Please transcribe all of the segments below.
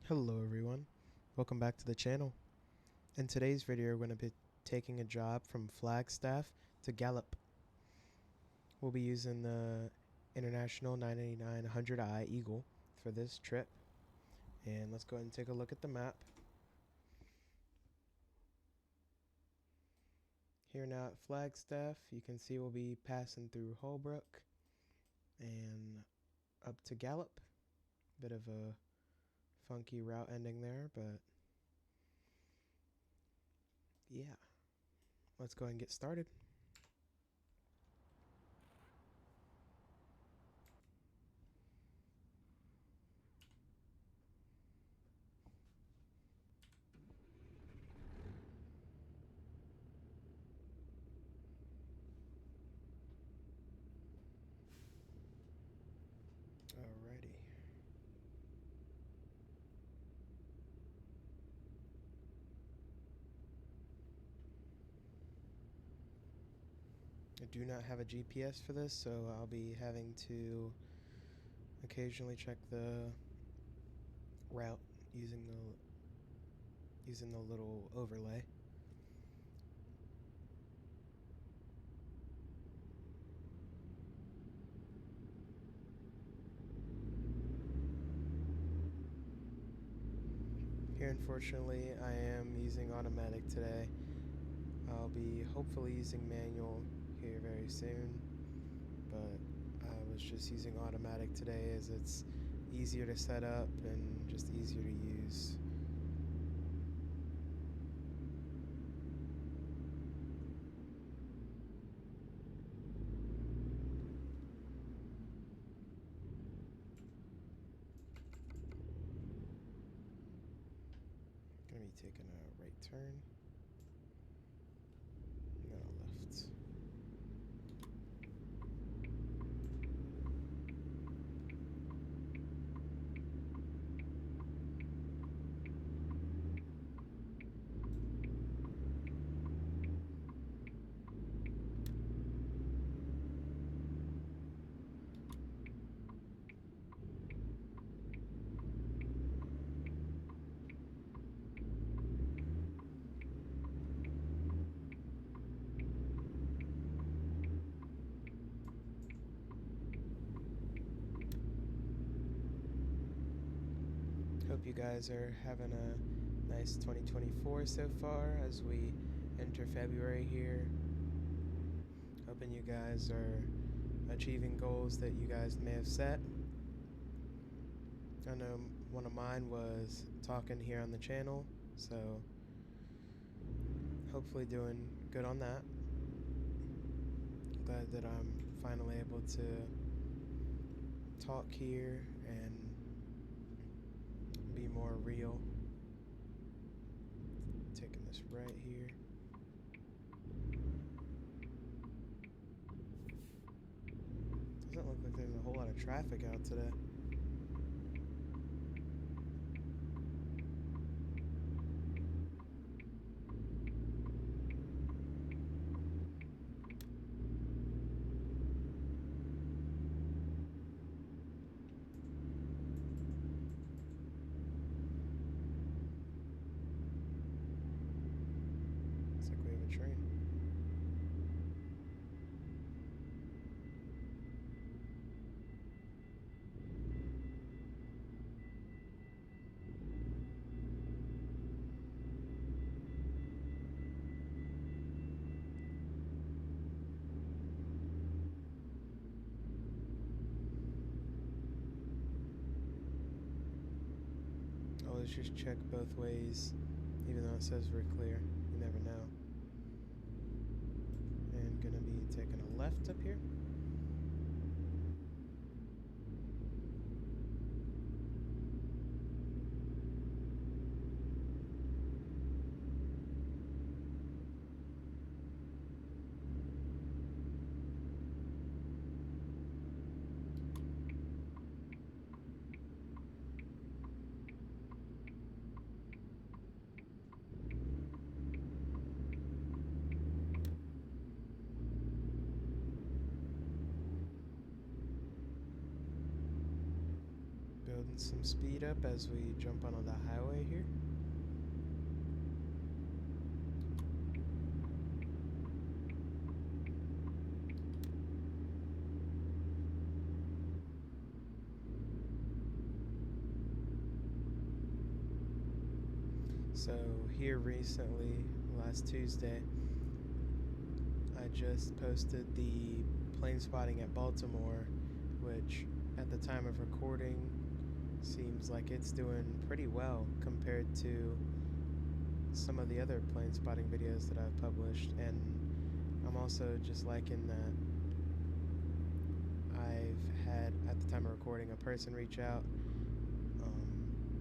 Hello everyone, welcome back to the channel. In today's video we're going to be taking a job from Flagstaff to Gallup. We'll be using the International 98900i Eagle for this trip, and let's go ahead and take a look at the map. Here now at Flagstaff, you can see we'll be passing through Holbrook and up to Gallup. Bit of a funky route ending there, but yeah, let's go ahead and get started. Alrighty. I do not have a GPS for this, so I'll be having to occasionally check the route using the little overlay. Here, unfortunately, I am using automatic today. I'll be hopefully using manual here very soon, but I was just using automatic today as it's easier to set up and just easier to use. Gonna be taking a right turn, and then a left. Hope you guys are having a nice 2024 so far as we enter February here. Hoping you guys are achieving goals that you guys may have set. I know one of mine was talking here on the channel, so hopefully doing good on that. Glad that I'm finally able to talk here and be more real. Taking this right here. Doesn't look like there's a whole lot of traffic out today. Looks like we have a train. Always just check both ways, even though it says we're clear. You never know. And gonna be taking a left up here. some speed up as we jump onto the highway here. So here recently, last Tuesday, I just posted the plane spotting at Baltimore, which at the time of recording seems like it's doing pretty well compared to some of the other plane spotting videos that I've published. And I'm also just liking that I've had, at the time of recording, a person reach out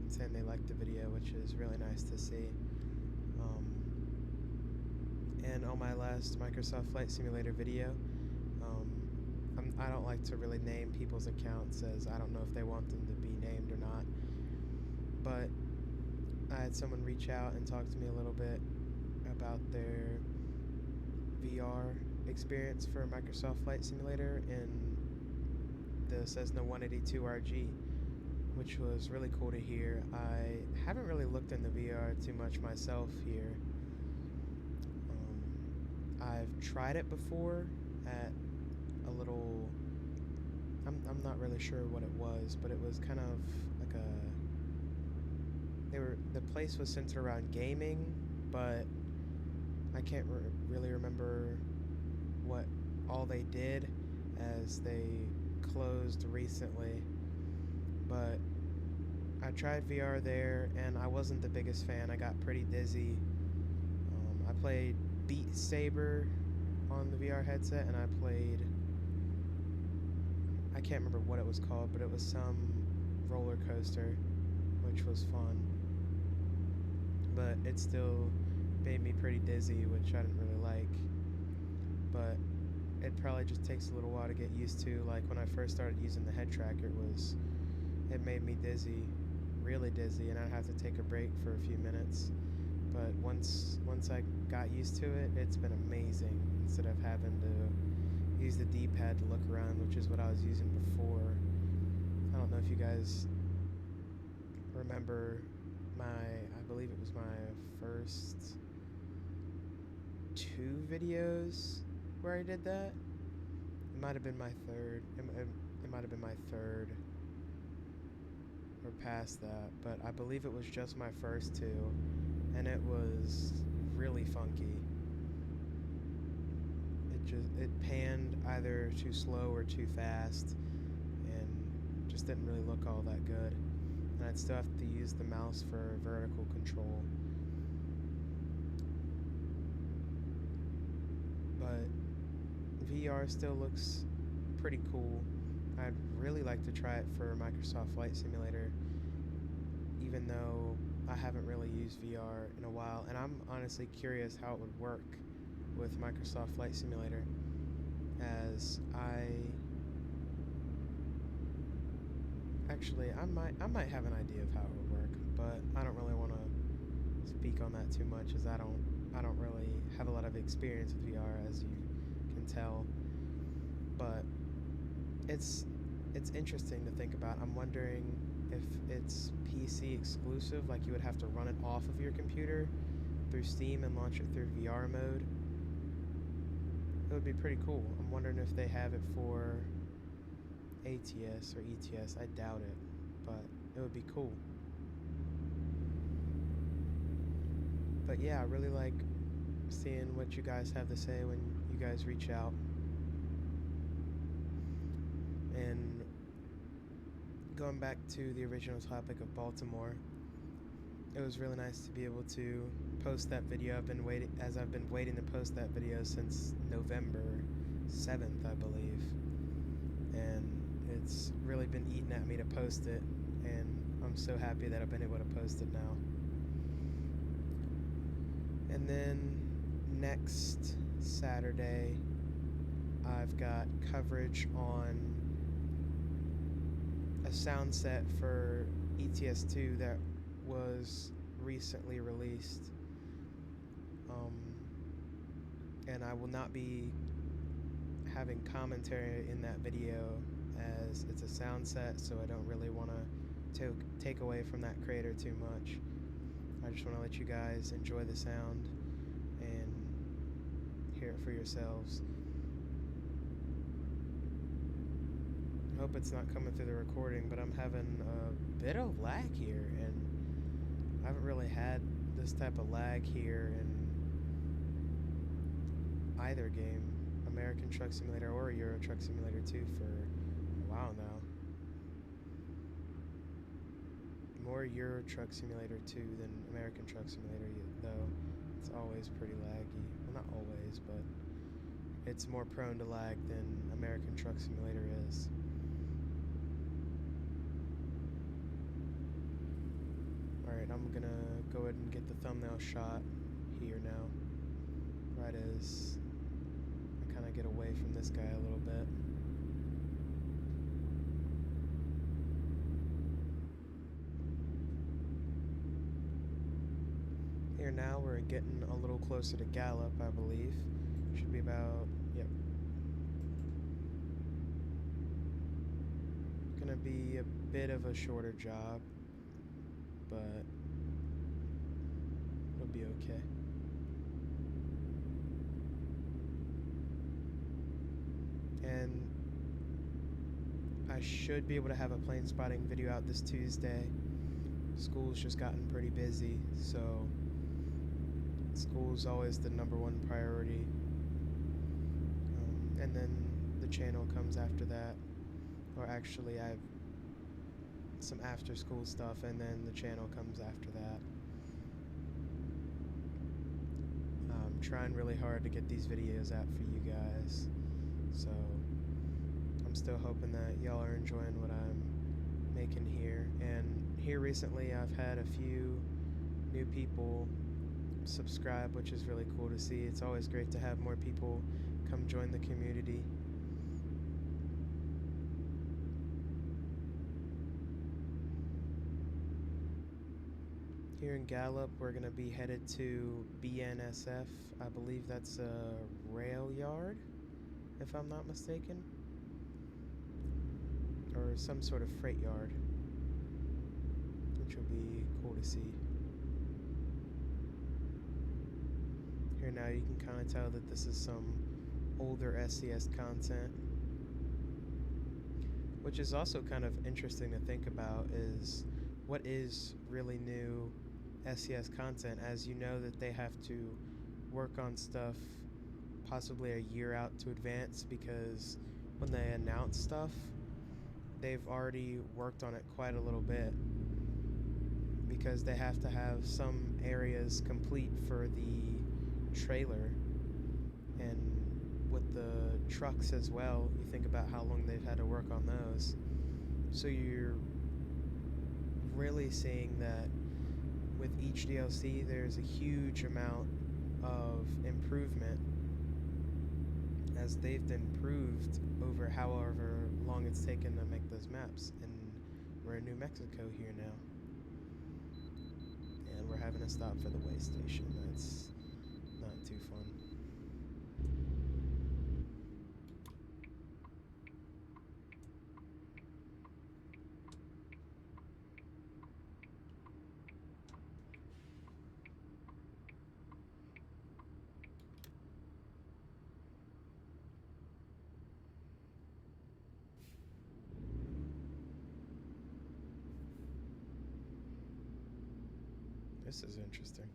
saying they liked the video, which is really nice to see. And on my last Microsoft Flight Simulator video, I don't like to really name people's accounts, as I don't know if they want them to be named or not, but I had someone reach out and talk to me a little bit about their VR experience for Microsoft Flight Simulator in the Cessna 182RG, which was really cool to hear. I haven't really looked in the VR too much myself here. I've tried it before at a little, I'm not really sure what it was, but it was kind of like the place was centered around gaming, but I can't really remember what all they did, as they closed recently. But I tried VR there, and I wasn't the biggest fan. I got pretty dizzy. I played Beat Saber on the VR headset, and I can't remember what it was called, but it was some roller coaster, which was fun. But it still made me pretty dizzy, which I didn't really like. But it probably just takes a little while to get used to. Like when I first started using the head tracker, it made me dizzy, really dizzy, and I'd have to take a break for a few minutes. But once I got used to it, it's been amazing, instead of having to use the D-pad to look around, which is what I was using before. I don't know if you guys remember I believe it was my first 2 videos where I did that. It might have been my third. It might have been my third or past that, but I believe it was just my first 2, and it was really funky. It panned either too slow or too fast, and just didn't really look all that good. And I'd still have to use the mouse for vertical control. But VR still looks pretty cool. I'd really like to try it for Microsoft Flight Simulator, even though I haven't really used VR in a while, and I'm honestly curious how it would work with Microsoft Flight Simulator, as I might have an idea of how it would work, but I don't really want to speak on that too much, as I don't really have a lot of experience with VR, as you can tell. But it's interesting to think about. I'm wondering if it's PC exclusive, like you would have to run it off of your computer through Steam and launch it through VR mode. It would be pretty cool. I'm wondering if they have it for ATS or ETS. I doubt it, but it would be cool. But yeah, I really like seeing what you guys have to say when you guys reach out. And going back to the original topic of Baltimore, it was really nice to be able to post that video. I've been waiting to post that video since November 7th, I believe. And it's really been eating at me to post it, and I'm so happy that I've been able to post it now. And then next Saturday, I've got coverage on a sound set for ETS2 that was recently released. And I will not be having commentary in that video, as it's a sound set, so I don't really want to take away from that crater too much. I just want to let you guys enjoy the sound and hear it for yourselves. I hope it's not coming through the recording, but I'm having a bit of lag here, and I haven't really had this type of lag here in either game, American Truck Simulator or Euro Truck Simulator 2, for a while now. More Euro Truck Simulator 2 than American Truck Simulator, though. It's always pretty laggy. Well, not always, but it's more prone to lag than American Truck Simulator is. Alright, I'm gonna go ahead and get the thumbnail shot here now, right as I kind of get away from this guy a little bit. Here now we're getting a little closer to Gallup, I believe. Should be about, yep. Gonna be a bit of a shorter job, but it'll be okay. And I should be able to have a plane spotting video out this Tuesday. School's just gotten pretty busy, so school's always the #1 priority. And then the channel comes after that. Or actually, I have some after school stuff, and then the channel comes after that. I'm trying really hard to get these videos out for you guys, so I'm still hoping that y'all are enjoying what I'm making here. And here recently I've had a few new people subscribe, which is really cool to see. It's always great to have more people come join the community. Here in Gallup, we're going to be headed to BNSF. I believe that's a rail yard, if I'm not mistaken. Or some sort of freight yard, which will be cool to see. Here now you can kind of tell that this is some older SCS content. Which is also kind of interesting to think about, is what is really new SCS content, as you know that they have to work on stuff possibly a year out to advance, because when they announce stuff, they've already worked on it quite a little bit, because they have to have some areas complete for the trailer, and with the trucks as well, you think about how long they've had to work on those. So you're really seeing that with each DLC there's a huge amount of improvement, as they've improved over however long it's taken to make those maps. And we're in New Mexico here now, and we're having to stop for the way station. That's not too fun. This is interesting.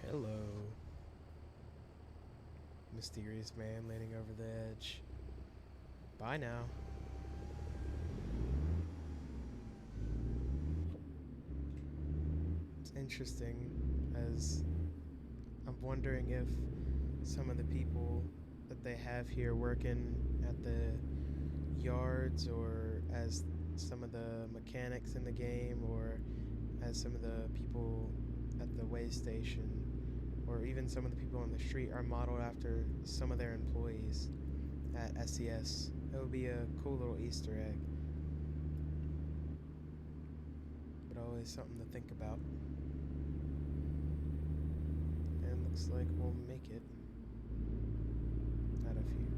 Hello. Mysterious man landing over the edge. Bye now. Interesting, as I'm wondering if some of the people that they have here working at the yards, or as some of the mechanics in the game, or as some of the people at the way station, or even some of the people on the street, are modeled after some of their employees at SCS. It would be a cool little Easter egg. always something to think about. And looks like we'll make it out of here.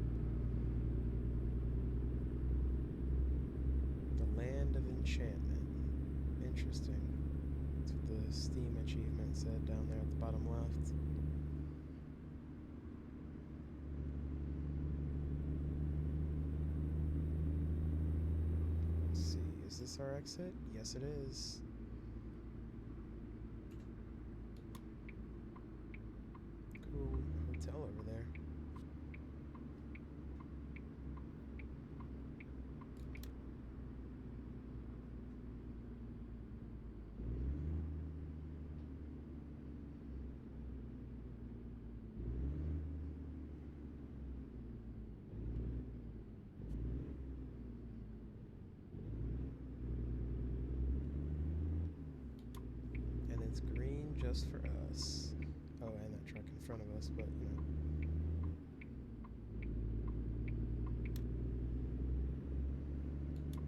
The Land of Enchantment. Interesting. That's what the Steam achievement said down there at the bottom left. Let's see, is this our exit? Yes, it is. Cool hotel over there. It's green just for us. Oh, and that truck in front of us, but you know.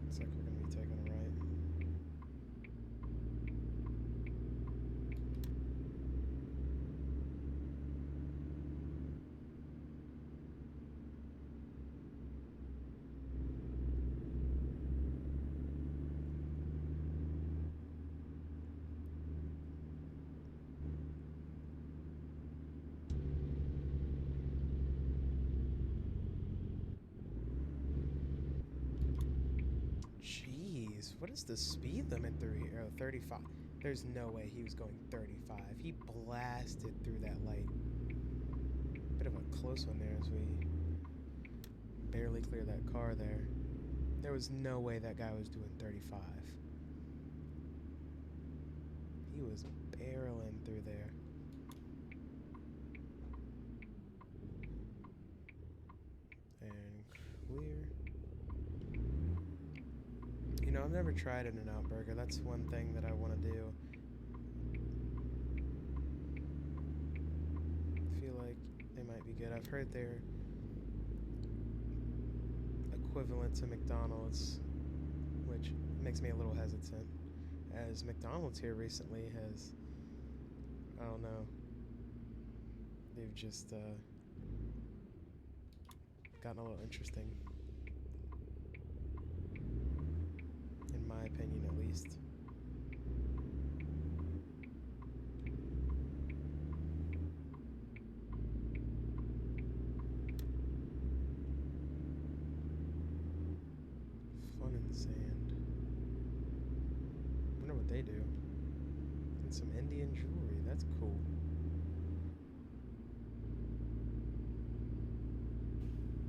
Looks like we're gonna be taking a right. Jeez, what is the speed limit through here? Oh, 35. There's no way he was going 35. He blasted through that light. Bit of a close one there as we barely cleared that car there. There was no way that guy was doing 35. He was barreling through there. And clear. You know, I've never tried In-N-Out Burger. That's one thing that I want to do. I feel like they might be good. I've heard they're equivalent to McDonald's, which makes me a little hesitant, as McDonald's here recently has, I don't know, they've just gotten a little interesting. In my opinion, at least. Fun and sand. Wonder what they do. And some Indian jewelry. That's cool.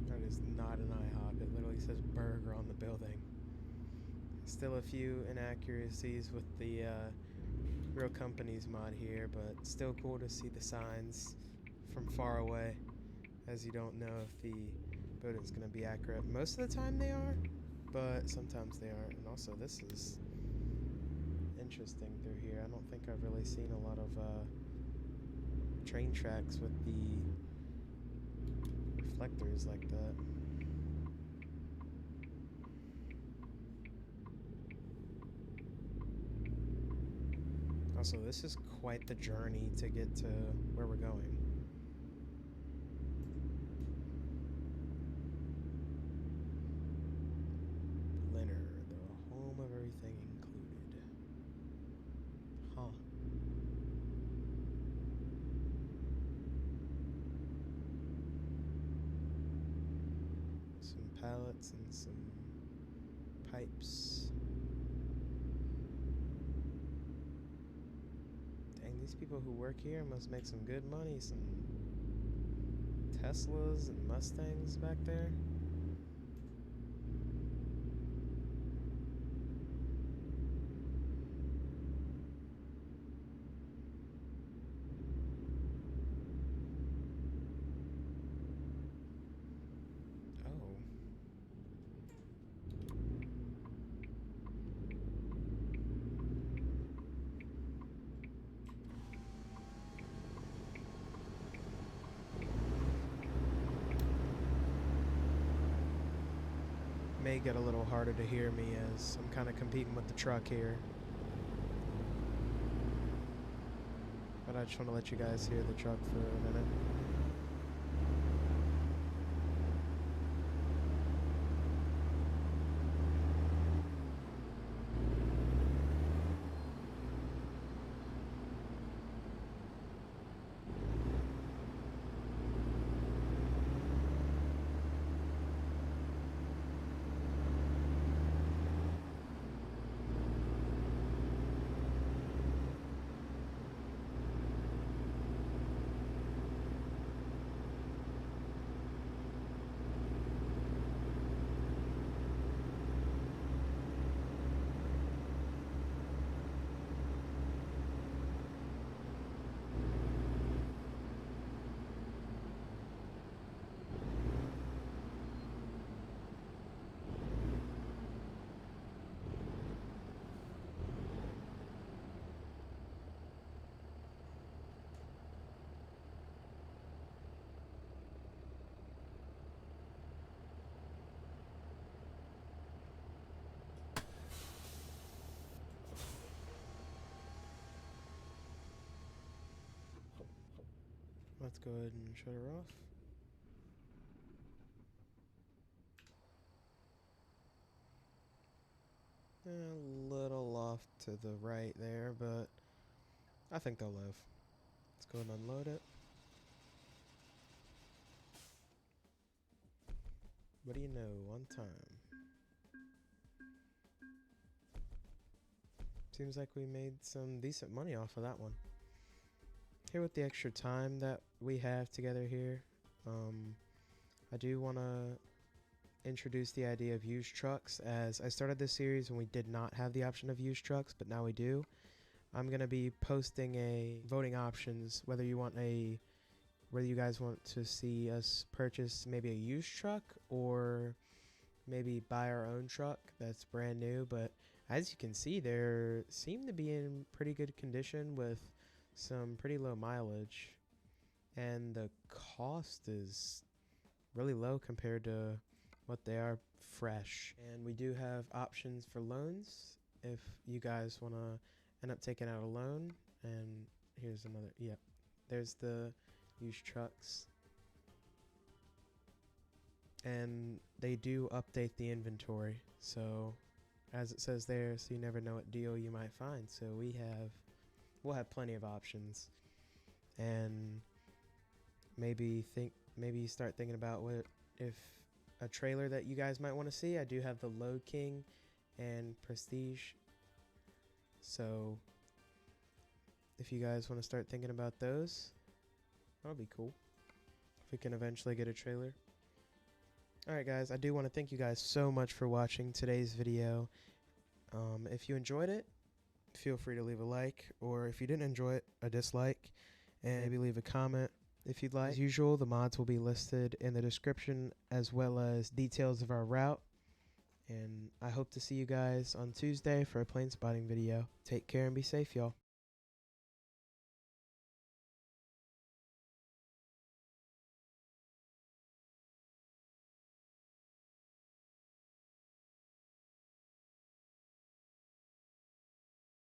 That is not an IHOP. It literally says burger on the building. Still a few inaccuracies with the Real Companies mod here, but still cool to see the signs from far away, as you don't know if the building's going to be accurate. Most of the time they are, but sometimes they aren't. And also this is interesting through here. I don't think I've really seen a lot of train tracks with the reflectors like that. Also, this is quite the journey to get to where we're going. Leonard, the home of everything included. Huh. Some pallets and some pipes. These people who work here must make some good money. Some Teslas and Mustangs back there. May get a little harder to hear me as I'm kind of competing with the truck here. I just want to let you guys hear the truck for a minute. Let's go ahead and shut her off. A little off to the right there, but I think they'll live. Let's go and unload it. What do you know? One time. Seems like we made some decent money off of that one. Here with the extra time that we have together here, I do want to introduce the idea of used trucks, as I started this series when we did not have the option of used trucks, but now we do. I'm going to be posting a voting options, whether you guys want to see us purchase maybe a used truck or maybe buy our own truck that's brand new. But as you can see, they seem to be in pretty good condition with some pretty low mileage, and the cost is really low compared to what they are fresh. And we do have options for loans if you guys want to end up taking out a loan. And here's another, yep, there's the used trucks, and they do update the inventory, so as it says there, so you never know what deal you might find. So we'll have plenty of options. And maybe start thinking about what if a trailer that you guys might want to see. I do have the Load King and Prestige, so if you guys want to start thinking about those, that'll be cool if we can eventually get a trailer. Alright guys, I do want to thank you guys so much for watching today's video. If you enjoyed it, feel free to leave a like, or if you didn't enjoy it, a dislike, and maybe leave a comment if you'd like. As usual, the mods will be listed in the description, as well as details of our route. And I hope to see you guys on Tuesday for a plane spotting video. Take care and be safe, y'all.